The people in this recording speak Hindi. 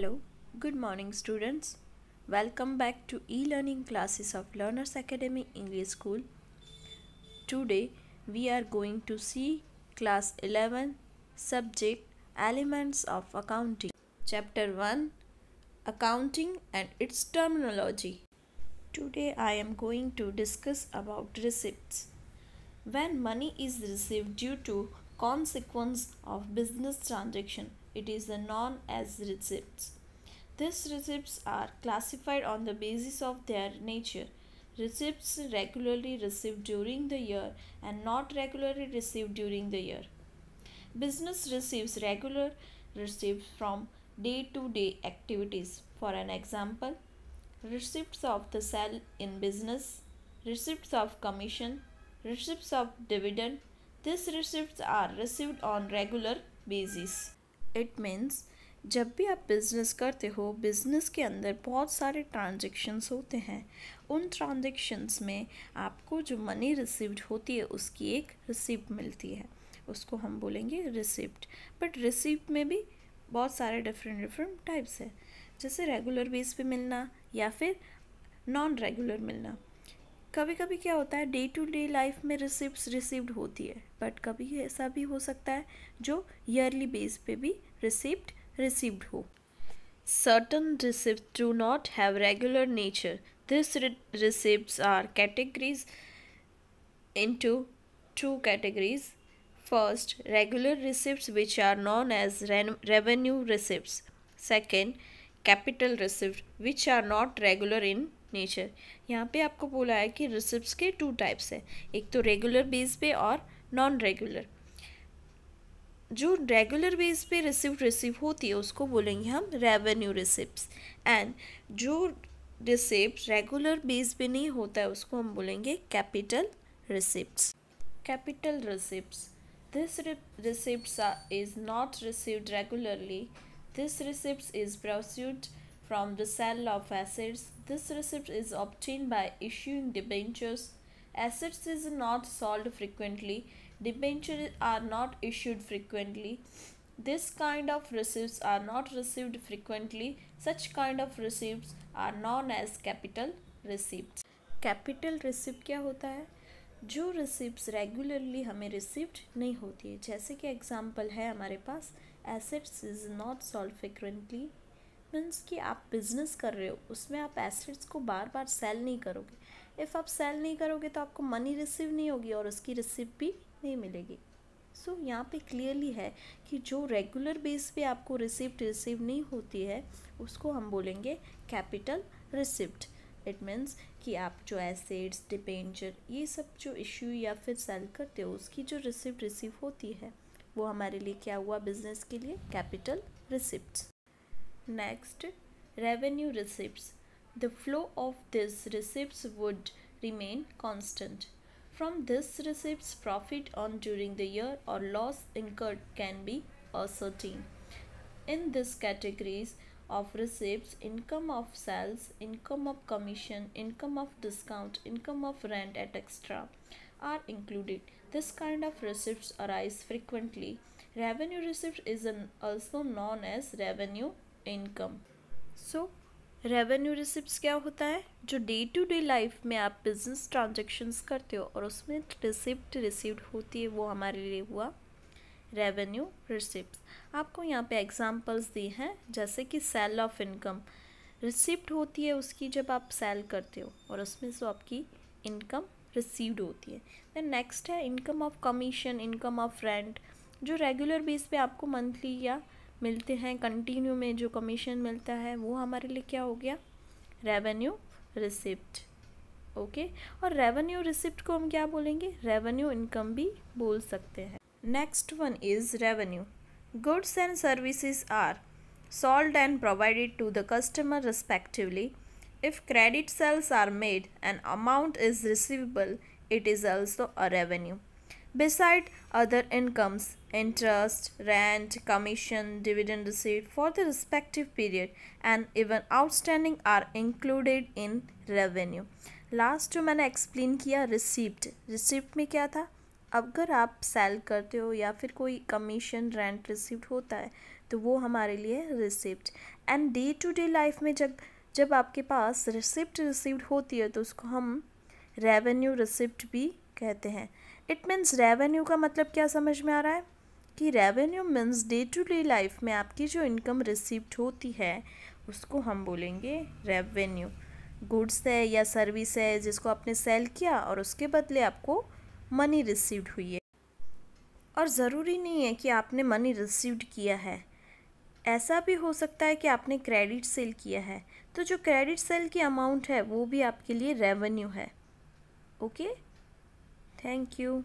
Hello, good morning, students. Welcome back to e-learning classes of Learners Academy English School. Today, we are going to see class 11 subject Elements of Accounting. Chapter 1 Accounting and its Terminology. Today, I am going to discuss about receipts. When money is received due to consequence of business transaction, it is known as receipts. These receipts are classified on the basis of their nature. Receipts regularly received during the year and not regularly received during the year. Business receives regular receipts from day-to-day activities. For an example, receipts of the sale in business, receipts of commission, receipts of dividend. These receipts are received on regular basis. It means जब भी आप बिज़नेस करते हो, बिज़नेस के अंदर बहुत सारे ट्रांजेक्शन्स होते हैं. उन ट्रांजेक्शन्स में आपको जो मनी रिसीव्ड होती है उसकी एक रिसिप्ट मिलती है, उसको हम बोलेंगे रिसिप्ट. बट रिसिप्ट में भी बहुत सारे डिफरेंट टाइप्स है, जैसे रेगुलर बेस पे मिलना या फिर नॉन रेगुलर मिलना. कभी कभी क्या होता है, डे टू डे लाइफ में रिसिप्ट्स रिसीव्ड होती है, बट कभी ऐसा भी हो सकता है जो ईयरली बेस पे भी रिसिप्ट received हो. Certain receipts do not have regular nature. These receipts are categorized into two categories. First, regular receipts which are known as revenue receipts. Second, capital receipts which are not regular in nature. यहाँ पे आपको बोला है कि receipts के two types है, एक तो regular बेस पे और नॉन रेगुलर. जो रेगुलर बेस पे रिसीव होती है उसको बोलेंगे हम रेवेन्यू रिसिप्ट्स, एंड जो रिसिप्ट रेगुलर बेस पे नहीं होता है उसको हम बोलेंगे capital receipts. Capital receipts, this receipts is not received regularly. This receipts is proceed from the sale of assets. This receipt is obtained by issuing debentures. Assets is not sold frequently. Debentures are not issued frequently. This kind of receipts are not received frequently. Such kind of receipts are known as capital receipts. Capital receipt क्या होता है? जो receipts रेगुलरली हमें रिसीव्ड नहीं होती है, जैसे कि एग्जाम्पल है हमारे पास assets is not sold frequently. Means कि आप बिज़नेस कर रहे हो, उसमें आप एसेट्स को बार बार सेल नहीं करोगे. इफ़ आप सेल नहीं करोगे तो आपको मनी रिसीव नहीं होगी और उसकी रिसिप्ट भी नहीं मिलेगी. सो यहाँ पे क्लियरली है कि जो रेगुलर बेस पे आपको रिसिप्ट रिसीव नहीं होती है उसको हम बोलेंगे कैपिटल रिसिप्ट. इट मीन्स कि आप जो एसेट्स, डिबेंचर, ये सब जो इश्यू या फिर सेल करते हो उसकी जो रिसिप्ट रिसीव होती है वो हमारे लिए क्या हुआ, बिजनेस के लिए capital receipts. Next, revenue receipts. The flow of these receipts would remain constant. From these receipts, profit earned during the year or loss incurred can be ascertained. In these categories of receipts, income of sales, income of commission, income of discount, income of rent, etc. are included. This kind of receipts arise frequently. Revenue receipt is also known as revenue income. So revenue receipts क्या होता है, जो डे टू डे लाइफ में आप बिजनेस ट्रांजेक्शन्स करते हो और उसमें रिसिप्ट रिसीव्ड होती है, वो हमारे लिए हुआ रेवेन्यू रिसिप्ट्स. आपको यहाँ पे एग्जांपल्स दी हैं, जैसे कि सेल ऑफ इनकम, रिसिप्ट होती है उसकी जब आप सेल करते हो और उसमें से आपकी इनकम रिसीव्ड होती है. देन नेक्स्ट है income of commission, income of rent, जो रेगुलर बेस पे आपको मंथली या मिलते हैं, कंटिन्यू में जो कमीशन मिलता है वो हमारे लिए क्या हो गया, रेवेन्यू रिसिप्ट. ओके, और रेवेन्यू रिसिप्ट को हम क्या बोलेंगे, रेवेन्यू इनकम भी बोल सकते हैं. Next one is revenue. Goods and services are sold and provided to the customer respectively. If credit sales are made and amount is receivable, it is also a revenue. Beside other incomes, interest, rent, commission, dividend receipt for the respective period and even outstanding are included in revenue. Last जो मैंने एक्सप्लेन किया रिसिप्ट में क्या था, अगर आप सेल करते हो या फिर कोई कमीशन, रेंट रिसिप्ट होता है तो वो हमारे लिए receipt. And day to day life में जब आपके पास रिसिप्ट रिसीव्ड होती है तो उसको हम रेवेन्यू रिसिप्ट भी कहते हैं। इट मीन्स रेवेन्यू का मतलब क्या समझ में आ रहा है कि revenue means day to day life में आपकी जो इनकम रिसीव्ड होती है उसको हम बोलेंगे रेवेन्यू। गुड्स है या सर्विस है जिसको आपने सेल किया और उसके बदले आपको मनी रिसीव्ड हुई है। और ज़रूरी नहीं है कि आपने मनी रिसीव्ड किया है, ऐसा भी हो सकता है कि आपने क्रेडिट सेल किया है, तो जो क्रेडिट सेल की अमाउंट है वो भी आपके लिए रेवेन्यू है। Okay, thank you.